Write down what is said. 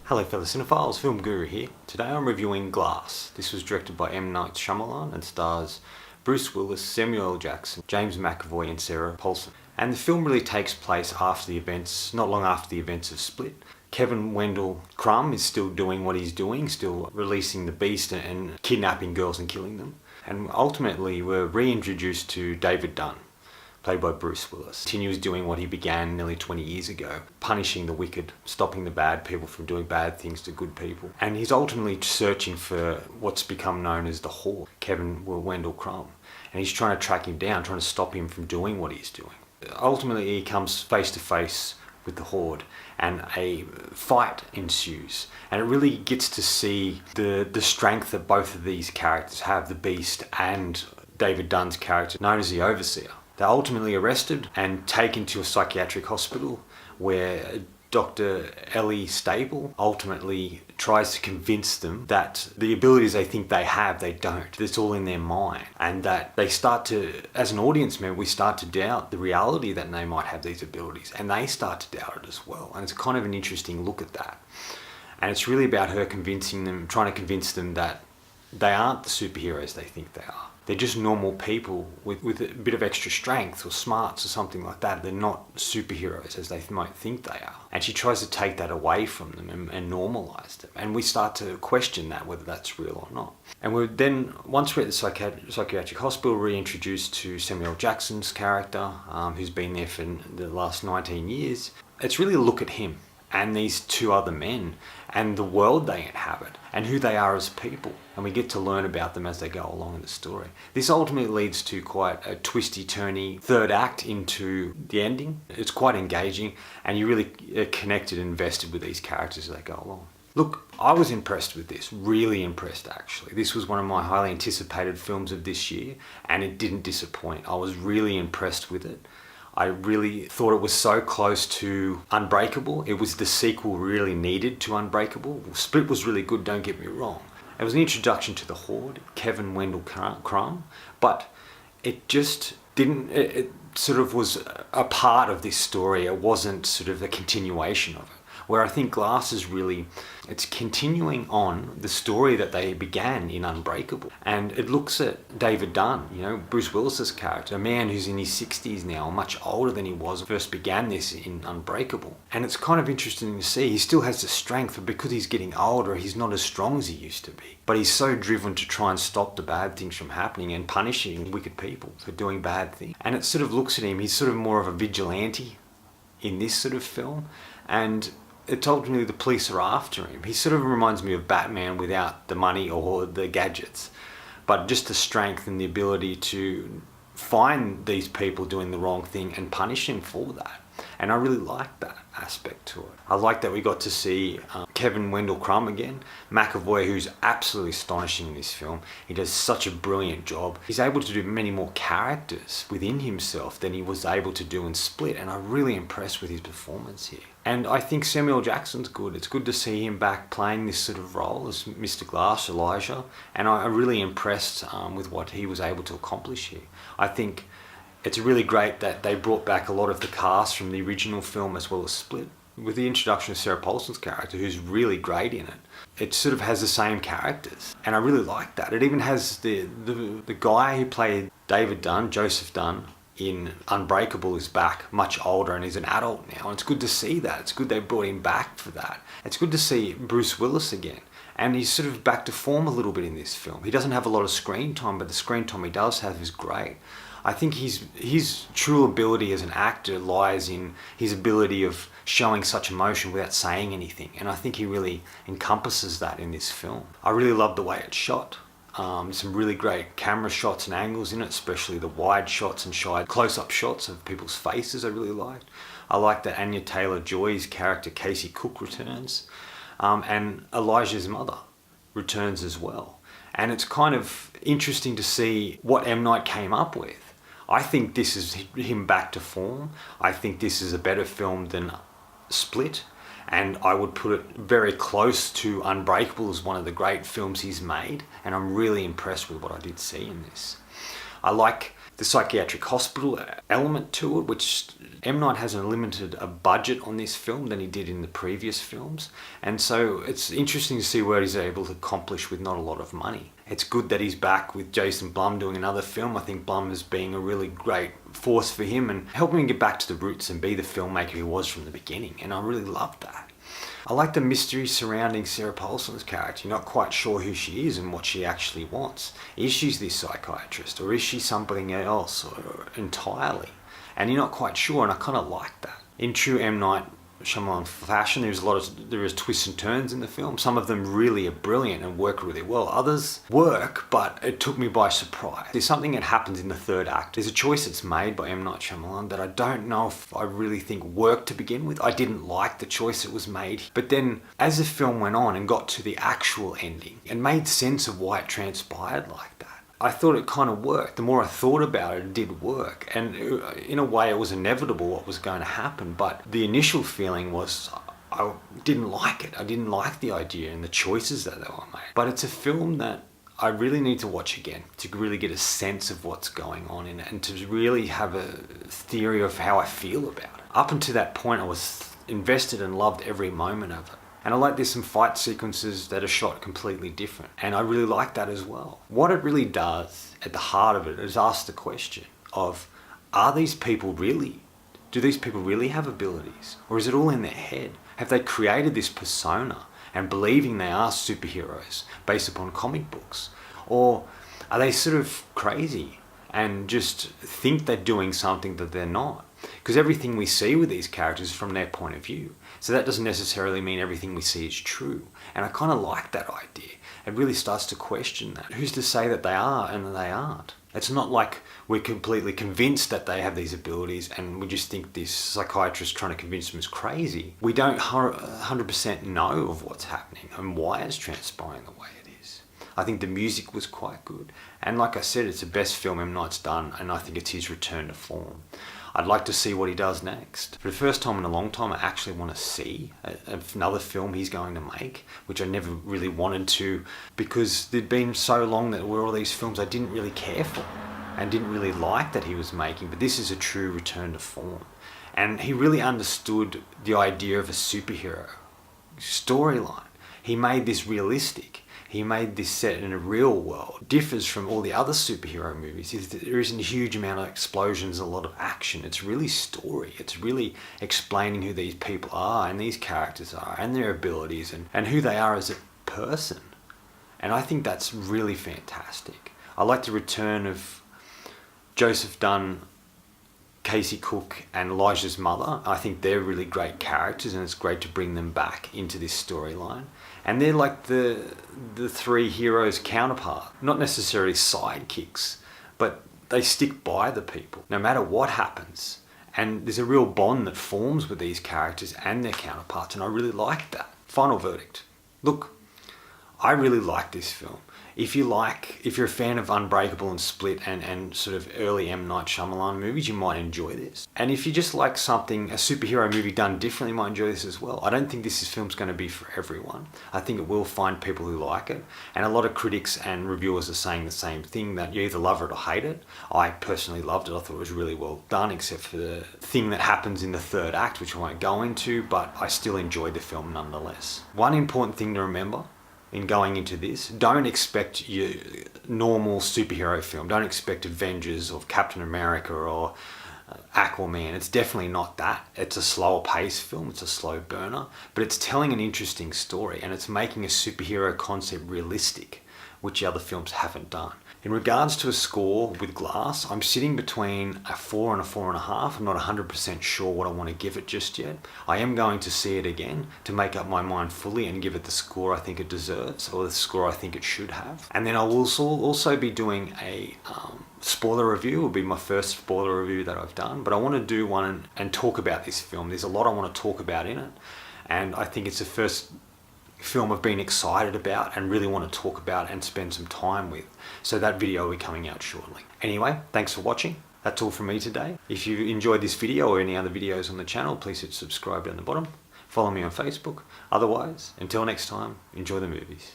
Hello fellow cinephiles, Film Guru here. Today I'm reviewing Glass. This was directed by M.Night and stars Bruce Willis, Samuel L. Jackson, James McAvoy and Sarah Paulson. And the film really takes place after the events, not long after the events of Split. Kevin Wendell Crumb is still doing what he's doing, still releasing the beast and kidnapping girls and killing them. And ultimately we're reintroduced to David Dunn, played by Bruce Willis. Continues doing what he began nearly 20 years ago, punishing the wicked, stopping the bad people from doing bad things to good people. And he's ultimately searching for what's become known as the Horde, Kevin Wendell Crumb. And he's trying to track him down, trying to stop him from doing what he's doing. Ultimately, he comes face to face with the Horde and a fight ensues. And it really gets to see the strength that both of these characters have, the Beast and David Dunn's character, known as the Overseer. They're ultimately arrested and taken to a psychiatric hospital where Dr. Ellie Stable ultimately tries to convince them that the abilities they think they have, they don't. It's all in their mind. And that they start to, as an audience member, we start to doubt the reality that they might have these abilities. And they start to doubt it as well. And it's kind of an interesting look at that. And it's really about her convincing them, trying to convince them that they aren't the superheroes they think they are. They're just normal people with a bit of extra strength or smarts or something like that. They're not superheroes as they might think they are. And she tries to take that away from them and normalise them. And we start to question that, whether that's real or not. And we're then, once we're at the psychiatric hospital, reintroduced to Samuel L. Jackson's character, who's been there for the last 19 years. It's really a look at him and these two other men and the world they inhabit and who they are as people. And we get to learn about them as they go along in the story. This ultimately leads to quite a twisty-turny third act into the ending. It's quite engaging and you really are connected and invested with these characters as they go along. Look, I was impressed with this, really impressed actually. This was one of my highly anticipated films of this year and it didn't disappoint. I was really impressed with it. I really thought it was so close to Unbreakable. It was the sequel really needed to Unbreakable. Split was really good, don't get me wrong. It was an introduction to the Horde, Kevin Wendell Crumb, but it just didn't, it sort of was a part of this story. It wasn't sort of a continuation of it. Where I think Glass is really, it's continuing on the story that they began in Unbreakable. And it looks at David Dunn, you know, Bruce Willis's character, a man who's in his 60s now, much older than he was when he first began this in Unbreakable. And it's kind of interesting to see, he still has the strength, but because he's getting older, he's not as strong as he used to be. But he's so driven to try and stop the bad things from happening and punishing wicked people for doing bad things. And it sort of looks at him, he's sort of more of a vigilante in this sort of film. And it's ultimately the police are after him. He sort of reminds me of Batman without the money or the gadgets, but just the strength and the ability to find these people doing the wrong thing and punish him for that. And I really like that aspect to it. I like that we got to see Kevin Wendell Crumb again, McAvoy, who's absolutely astonishing in this film. He does such a brilliant job. He's able to do many more characters within himself than he was able to do in Split, and I'm really impressed with his performance here. And I think Samuel Jackson's good. It's good to see him back playing this sort of role as Mr. Glass, Elijah, and I'm really impressed with what he was able to accomplish here. I think it's really great that they brought back a lot of the cast from the original film as well as Split. With the introduction of Sarah Paulson's character, who's really great in it, it sort of has the same characters. And I really like that. It even has the guy who played David Dunn, Joseph Dunn, in Unbreakable is back, much older, and he's an adult now. And it's good to see that. It's good they brought him back for that. It's good to see Bruce Willis again. And he's sort of back to form a little bit in this film. He doesn't have a lot of screen time, but the screen time he does have is great. I think his true ability as an actor lies in his ability of showing such emotion without saying anything. And I think he really encompasses that in this film. I really love the way it's shot. Some really great camera shots and angles in it, especially the wide shots and close-up shots of people's faces I really liked. I like that Anya Taylor-Joy's character Casey Cook returns, and Elijah's mother returns as well. And it's kind of interesting to see what M. Night came up with. I think this is him back to form. I think this is a better film than Split. And I would put it very close to Unbreakable as one of the great films he's made. And I'm really impressed with what I did see in this. I like the psychiatric hospital element to it, which M. Night has a limited budget on this film than he did in the previous films. And so it's interesting to see what he's able to accomplish with not a lot of money. It's good that he's back with Jason Blum doing another film. I think Blum is being a really great force for him and helping him get back to the roots and be the filmmaker he was from the beginning. And I really love that. I like the mystery surrounding Sarah Paulson's character. You're not quite sure who she is and what she actually wants. Is she this psychiatrist, or is she something else or entirely? And you're not quite sure, and I kind of like that. In true M. Night Shyamalan fashion, there is twists and turns in the film. Some of them really are brilliant and work really well. Others work, but it took me by surprise. There's something that happens in the third act. There's a choice that's made by M. Night Shyamalan that I don't know if I really think worked to begin with. I didn't like the choice that was made. But then, as the film went on and got to the actual ending, it made sense of why it transpired like that. I thought it kind of worked. The more I thought about it, it did work. And in a way, it was inevitable what was going to happen. But the initial feeling was I didn't like it. I didn't like the idea and the choices that they were made. But it's a film that I really need to watch again to really get a sense of what's going on in it and to really have a theory of how I feel about it. Up until that point, I was invested and loved every moment of it. And I like there's some fight sequences that are shot completely different. And I really like that as well. What it really does at the heart of it is ask the question of, do these people really have abilities? Or is it all in their head? Have they created this persona and believing they are superheroes based upon comic books? Or are they sort of crazy and just think they're doing something that they're not? Because everything we see with these characters is from their point of view. So that doesn't necessarily mean everything we see is true. And I kind of like that idea. It really starts to question that. Who's to say that they are and that they aren't? It's not like we're completely convinced that they have these abilities and we just think this psychiatrist trying to convince them is crazy. We don't 100% know of what's happening and why it's transpiring the way it is. I think the music was quite good. And like I said, it's the best film M. Night's done, and I think it's his return to form. I'd like to see what he does next. For the first time in a long time, I actually want to see another film he's going to make, which I never really wanted to, because there'd been so long that were all these films I didn't really care for and didn't really like that he was making, but this is a true return to form. And he really understood the idea of a superhero storyline. He made this realistic. He made this set in a real world. It differs from all the other superhero movies. There isn't a huge amount of explosions, a lot of action. It's really story. It's really explaining who these people are and these characters are and their abilities and who they are as a person. And I think that's really fantastic. I like the return of Joseph Dunn, Casey Cook and Elijah's mother. I think they're really great characters and it's great to bring them back into this storyline. And they're like the three heroes' counterpart. Not necessarily sidekicks, but they stick by the people no matter what happens. And there's a real bond that forms with these characters and their counterparts, and I really like that. Final verdict. Look, I really like this film. If you're a fan of Unbreakable and Split and sort of early M. Night Shyamalan movies, you might enjoy this. And if you just like something, a superhero movie done differently, you might enjoy this as well. I don't think this film's going to be for everyone. I think it will find people who like it. And a lot of critics and reviewers are saying the same thing, that you either love it or hate it. I personally loved it. I thought it was really well done, except for the thing that happens in the third act, which I won't go into, but I still enjoyed the film nonetheless. One important thing to remember in going into this, don't expect your normal superhero film. Don't expect Avengers or Captain America or Aquaman. It's definitely not that. It's a slower pace film. It's a slow burner, but it's telling an interesting story and it's making a superhero concept realistic, which the other films haven't done. In regards to a score with Glass, I'm sitting between a 4 and a 4.5. I'm not 100% sure what I want to give it just yet. I am going to see it again to make up my mind fully and give it the score I think it deserves, or the score I think it should have. And then I will also be doing a spoiler review. It will be my first spoiler review that I've done, but I want to do one and talk about this film. There's a lot I want to talk about in it, and I think it's the first film I've been excited about and really want to talk about and spend some time with. So that video will be coming out shortly. Anyway, thanks for watching. That's all from me today. If you enjoyed this video or any other videos on the channel, please hit subscribe down the bottom. Follow me on Facebook. Otherwise, until next time, enjoy the movies.